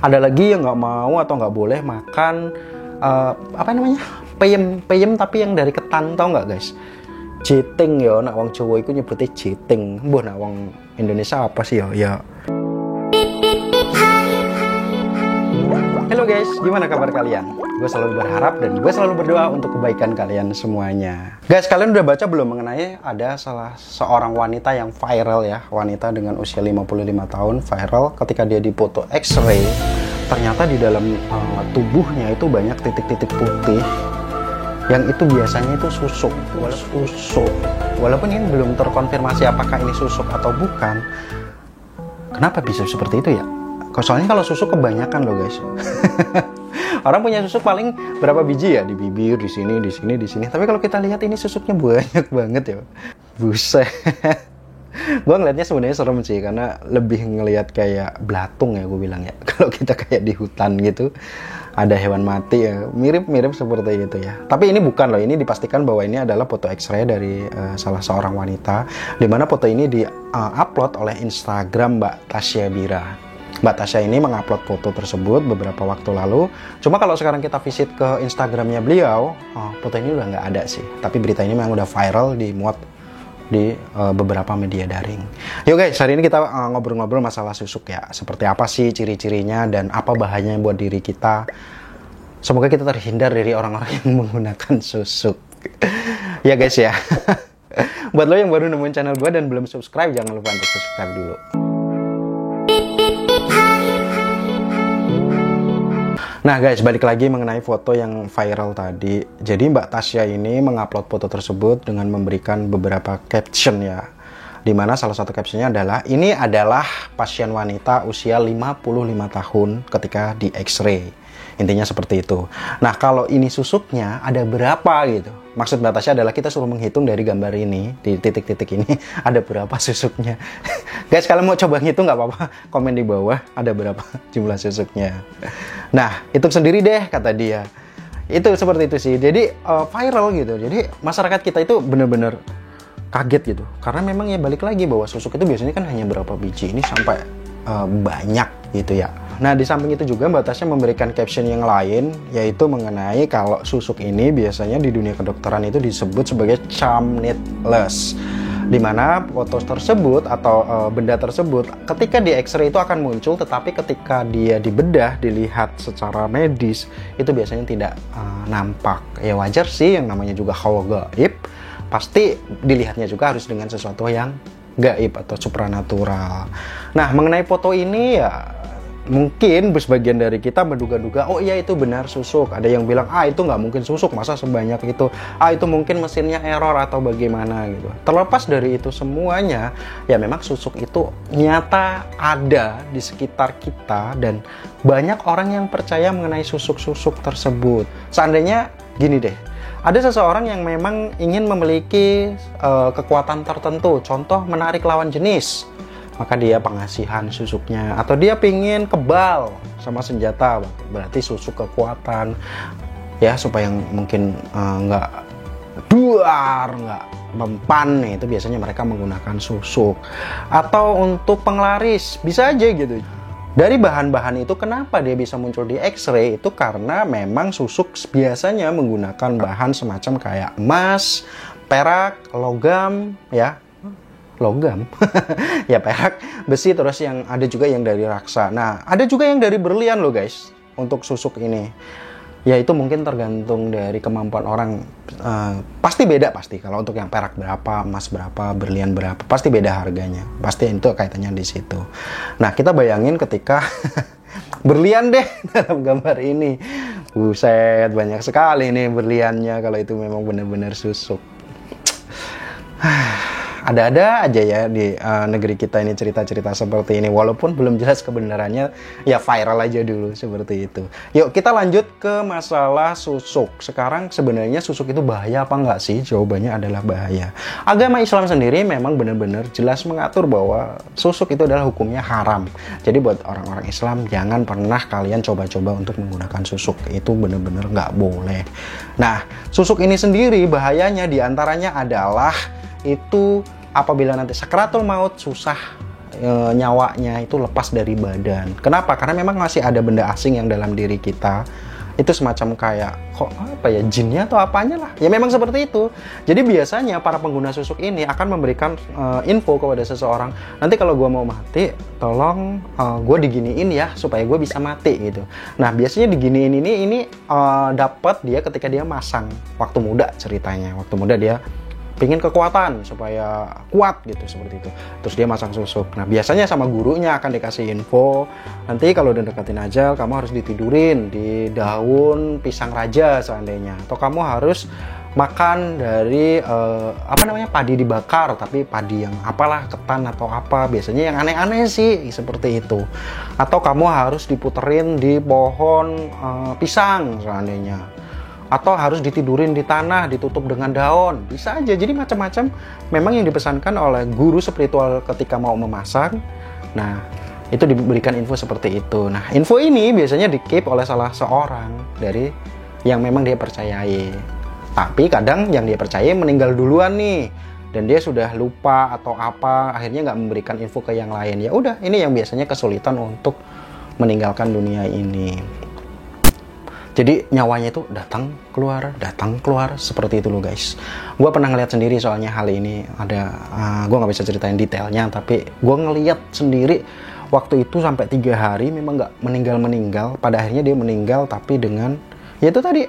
Ada lagi yang nggak mau atau nggak boleh makan apa namanya, peyem tapi yang dari ketan, tau nggak guys? Jiting ya, nak wong Jawa itu nyebutnya jiting. Mbah nak wong Indonesia apa sih ya? Halo guys, gimana kabar kalian? Gue selalu berharap dan gue selalu berdoa untuk kebaikan kalian semuanya. Guys, kalian udah baca belum mengenai ada salah seorang wanita yang viral ya, wanita dengan usia 55 tahun viral ketika dia dipoto X-ray. Ternyata di dalam tubuhnya itu banyak titik-titik putih yang itu biasanya itu susuk. Walaupun ini belum terkonfirmasi apakah ini susuk atau bukan. Kenapa bisa seperti itu ya? Soalnya kalau susuk kebanyakan loh guys. Orang punya susuk paling berapa biji ya, di bibir, di sini. Tapi kalau kita lihat ini susuknya banyak banget ya. Buset. Gue ngeliatnya sebenarnya serem sih, karena lebih ngelihat kayak belatung ya gue bilang ya. Kalau kita kayak di hutan gitu, ada hewan mati ya, mirip-mirip seperti itu ya. Tapi ini bukan loh, ini dipastikan bahwa ini adalah foto X-ray dari salah seorang wanita, dimana foto ini di-upload oleh Instagram Mbak Tasya Bira. Mbak Tasya ini mengupload foto tersebut beberapa waktu lalu. Cuma kalau sekarang kita visit ke Instagramnya beliau, foto ini udah nggak ada sih. Tapi berita ini memang udah viral, dimuat di beberapa media daring. Yuk guys, hari ini kita ngobrol-ngobrol masalah susuk ya. Seperti apa sih ciri-cirinya dan apa bahayanya buat diri kita. Semoga kita terhindar dari orang-orang yang menggunakan susuk. Ya guys ya. Buat lo yang baru nemuin channel gue dan belum subscribe, jangan lupa untuk subscribe dulu. Nah guys, balik lagi mengenai foto yang viral tadi. Jadi Mbak Tasya ini mengupload foto tersebut dengan memberikan beberapa caption ya. Dimana salah satu captionnya adalah, ini adalah pasien wanita usia 55 tahun ketika di X-ray. Intinya seperti itu. Nah kalau ini susuknya ada berapa gitu. Maksud Mbak Tasya adalah kita suruh menghitung dari gambar ini, di titik-titik ini ada berapa susuknya. Guys, kalian mau coba ngitung nggak apa-apa, komen di bawah ada berapa jumlah susuknya. Nah, hitung sendiri deh kata dia. Itu seperti itu sih. Jadi viral gitu. Jadi masyarakat kita itu bener-bener kaget gitu. Karena memang ya balik lagi bahwa susuk itu biasanya kan hanya berapa biji, ini sampai banyak gitu ya. Nah di samping itu juga Mbak Tasya memberikan caption yang lain, yaitu mengenai kalau susuk ini biasanya di dunia kedokteran itu disebut sebagai charm needles, dimana foto tersebut atau benda tersebut ketika di X-ray itu akan muncul, tetapi ketika dia dibedah, dilihat secara medis itu biasanya tidak nampak. Ya wajar sih, yang namanya juga hawa gaib, pasti dilihatnya juga harus dengan sesuatu yang gaib atau supranatural. Nah mengenai foto ini ya mungkin sebagian dari kita menduga-duga, oh iya itu benar susuk. Ada yang bilang, itu nggak mungkin susuk, masa sebanyak itu. Itu mungkin mesinnya error atau bagaimana gitu. Terlepas dari itu semuanya, ya memang susuk itu nyata ada di sekitar kita dan banyak orang yang percaya mengenai susuk-susuk tersebut. Seandainya gini deh, ada seseorang yang memang ingin memiliki kekuatan tertentu, contoh menarik lawan jenis, maka dia pengasihan susuknya. Atau dia pingin kebal sama senjata, berarti susuk kekuatan ya, supaya mungkin nggak duar, nggak mempan nih, itu biasanya mereka menggunakan susuk. Atau untuk penglaris, bisa aja gitu. Dari bahan-bahan itu kenapa dia bisa muncul di X-ray, itu karena memang susuk biasanya menggunakan bahan semacam kayak emas, perak, logam ya. Logam ya, perak, besi, terus yang ada juga yang dari raksa. Nah ada juga yang dari berlian loh guys untuk susuk ini. Ya itu mungkin tergantung dari kemampuan orang. Pasti beda pasti. Kalau untuk yang perak berapa, emas berapa, berlian berapa, pasti beda harganya. Pasti itu kaitannya di situ. Nah kita bayangin ketika berlian deh dalam gambar ini. Buset, banyak sekali nih berliannya kalau itu memang benar-benar susuk. Ada-ada aja ya di negeri kita ini cerita-cerita seperti ini. Walaupun belum jelas kebenarannya, ya viral aja dulu seperti itu. Yuk kita lanjut ke masalah susuk. Sekarang sebenarnya susuk itu bahaya apa enggak sih? Jawabannya adalah bahaya. Agama Islam sendiri memang benar-benar jelas mengatur bahwa susuk itu adalah hukumnya haram. Jadi buat orang-orang Islam, jangan pernah kalian coba-coba untuk menggunakan susuk. Itu benar-benar nggak boleh. Nah, susuk ini sendiri bahayanya diantaranya adalah itu apabila nanti sakratul maut susah nyawanya itu lepas dari badan. Kenapa? Karena memang masih ada benda asing yang dalam diri kita. Itu semacam kayak kok apa ya, jinnya atau apanya lah ya, memang seperti itu. Jadi biasanya para pengguna susuk ini akan memberikan info kepada seseorang, nanti kalau gue mau mati tolong gue diginiin ya supaya gue bisa mati gitu. Nah biasanya diginiin ini dapat dia ketika dia masang waktu muda, ceritanya waktu muda dia pingin kekuatan supaya kuat gitu, seperti itu, terus dia masang susuk. Nah biasanya sama gurunya akan dikasih info, nanti kalau udah deketin ajal kamu harus ditidurin di daun pisang raja seandainya, atau kamu harus makan dari padi dibakar, tapi padi yang apalah, ketan atau apa, biasanya yang aneh-aneh sih seperti itu. Atau kamu harus diputerin di pohon pisang seandainya, atau harus ditidurin di tanah, ditutup dengan daun, bisa aja. Jadi macam-macam memang yang dipesankan oleh guru spiritual ketika mau memasang. Nah itu diberikan info seperti itu. Nah info ini biasanya di-keep oleh salah seorang dari yang memang dia percayai, tapi kadang yang dia percayai meninggal duluan nih, dan dia sudah lupa atau apa, akhirnya nggak memberikan info ke yang lain. Ya udah, ini yang biasanya kesulitan untuk meninggalkan dunia ini. Jadi nyawanya itu datang keluar seperti itu loh guys. Gue pernah ngeliat sendiri soalnya hal ini. Ada gue nggak bisa ceritain detailnya, tapi gue ngeliat sendiri waktu itu sampai 3 hari memang nggak meninggal. Pada akhirnya dia meninggal, tapi dengan ya itu tadi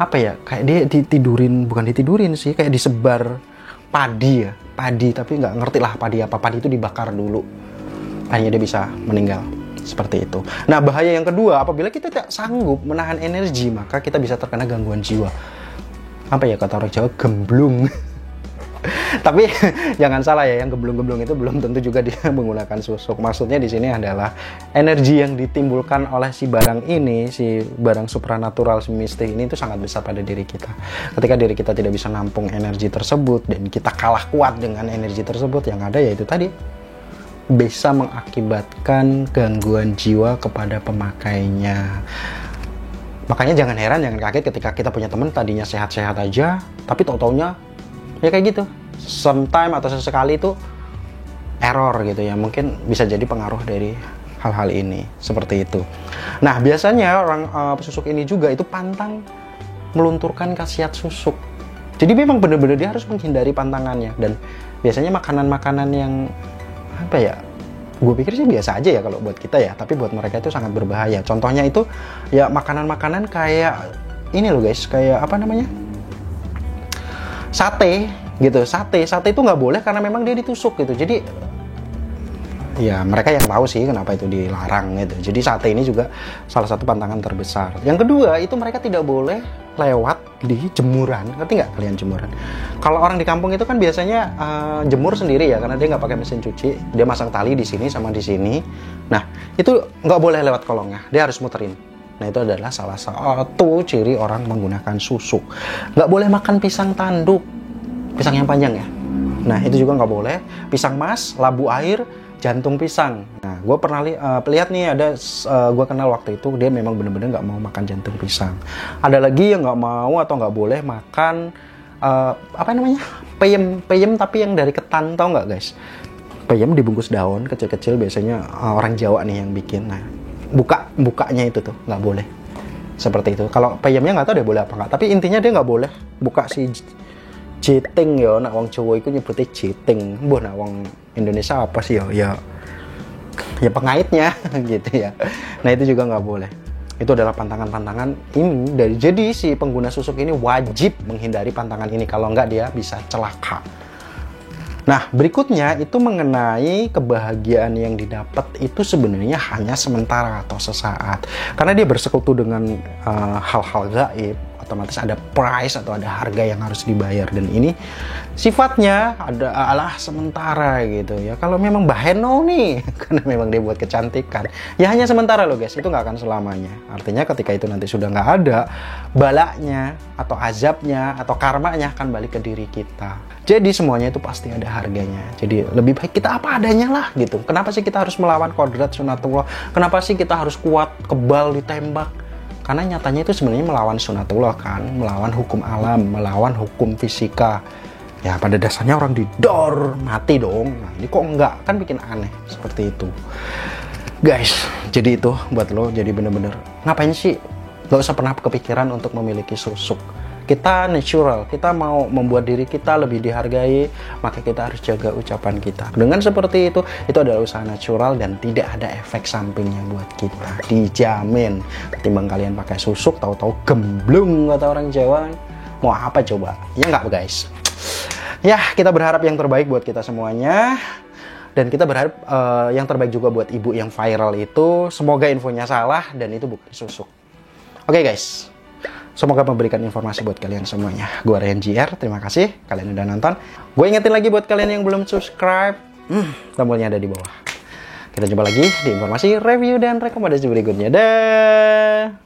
apa ya, kayak dia ditidurin, bukan ditidurin sih, kayak disebar padi tapi nggak ngerti lah padi apa. Padi itu dibakar dulu, akhirnya dia bisa meninggal. Seperti itu. Nah bahaya yang kedua, apabila kita tidak sanggup menahan energi, maka kita bisa terkena gangguan jiwa. Apa ya kata orang Jawa, gemblung. Tapi jangan salah ya, yang gemblung-gemblung itu belum tentu juga dia menggunakan susuk. Maksudnya di sini adalah energi yang ditimbulkan oleh si barang ini, si barang supranatural, si mistik ini itu sangat besar pada diri kita. Ketika diri kita tidak bisa nampung energi tersebut dan kita kalah kuat dengan energi tersebut, yang ada yaitu tadi bisa mengakibatkan gangguan jiwa kepada pemakainya. Makanya jangan heran, jangan kaget ketika kita punya teman tadinya sehat-sehat aja, tapi tau-taunya ya kayak gitu. Sometime atau sesekali itu error gitu ya. Mungkin bisa jadi pengaruh dari hal-hal ini, seperti itu. Nah biasanya orang pesusuk ini juga itu pantang melunturkan khasiat susuk. Jadi memang benar-benar dia harus menghindari pantangannya. Dan biasanya makanan-makanan yang apa ya, gue pikir sih biasa aja ya kalau buat kita ya, tapi buat mereka itu sangat berbahaya. Contohnya itu ya makanan-makanan kayak ini loh guys, kayak apa namanya, sate gitu. Sate itu nggak boleh karena memang dia ditusuk gitu. Jadi ya mereka yang tahu sih kenapa itu dilarang gitu. Jadi sate ini juga salah satu pantangan terbesar. Yang kedua itu mereka tidak boleh lewat di jemuran. Ngerti nggak kalian jemuran? Kalau orang di kampung itu kan biasanya jemur sendiri ya, karena dia nggak pakai mesin cuci. Dia masang tali di sini sama di sini. Nah itu nggak boleh lewat kolongnya, dia harus muterin. Nah itu adalah salah satu ciri orang menggunakan susuk. Nggak boleh makan pisang tanduk, pisang yang panjang ya. Nah itu juga nggak boleh. Pisang mas, labu air, jantung pisang. Nah, gue pernah lihat nih, ada gue kenal waktu itu, dia memang bener-bener nggak mau makan jantung pisang. Ada lagi yang nggak mau atau nggak boleh makan apa namanya, peyem tapi yang dari ketan, tau nggak guys? Peyem dibungkus daun kecil-kecil, biasanya orang Jawa nih yang bikin. Nah, bukanya itu tuh nggak boleh. Seperti itu. Kalau peyemnya nggak tahu dia boleh apa nggak. Tapi intinya dia nggak boleh buka si jiting ya, nak wong Jawa itu nyebutnya jiting. Mbah nak wong Indonesia apa sih ya pengaitnya gitu ya. Nah itu juga nggak boleh. Itu adalah pantangan-pantangan ini dari, jadi si pengguna susuk ini wajib menghindari pantangan ini, kalau nggak dia bisa celaka. Nah berikutnya itu mengenai kebahagiaan yang didapat itu sebenarnya hanya sementara atau sesaat, karena dia bersekutu dengan hal-hal gaib. Otomatis ada price atau ada harga yang harus dibayar, dan ini sifatnya adalah sementara gitu ya. Kalau memang baheno nih karena memang dia buat kecantikan, ya hanya sementara loh guys, itu nggak akan selamanya. Artinya ketika itu nanti sudah nggak ada, balaknya atau azabnya atau karmanya akan balik ke diri kita. Jadi semuanya itu pasti ada harganya. Jadi lebih baik kita apa adanya lah gitu. Kenapa sih kita harus melawan kodrat sunatullah? Kenapa sih kita harus kuat, kebal ditembak? Karena nyatanya itu sebenarnya melawan sunatullah kan, melawan hukum alam, melawan hukum fisika. Ya pada dasarnya orang didor mati dong. Nah ini kok enggak, kan bikin aneh seperti itu guys. Jadi itu buat lo, jadi bener-bener ngapain sih gak usah pernah kepikiran untuk memiliki susuk. Kita natural, kita mau membuat diri kita lebih dihargai, maka kita harus jaga ucapan kita. Dengan seperti itu adalah usaha natural dan tidak ada efek sampingnya buat kita, dijamin. Ketimbang kalian pakai susuk tahu-tahu gemblung kata orang Jawa, mau apa coba? Ya nggak guys. Ya kita berharap yang terbaik buat kita semuanya. Dan kita berharap yang terbaik juga buat ibu yang viral itu. Semoga infonya salah dan itu bukan susuk. Oke guys, semoga memberikan informasi buat kalian semuanya. Gue Ryan JR, terima kasih kalian udah nonton. Gue ingetin lagi buat kalian yang belum subscribe, tombolnya ada di bawah. Kita jumpa lagi di informasi, review, dan rekomendasi berikutnya. Dah.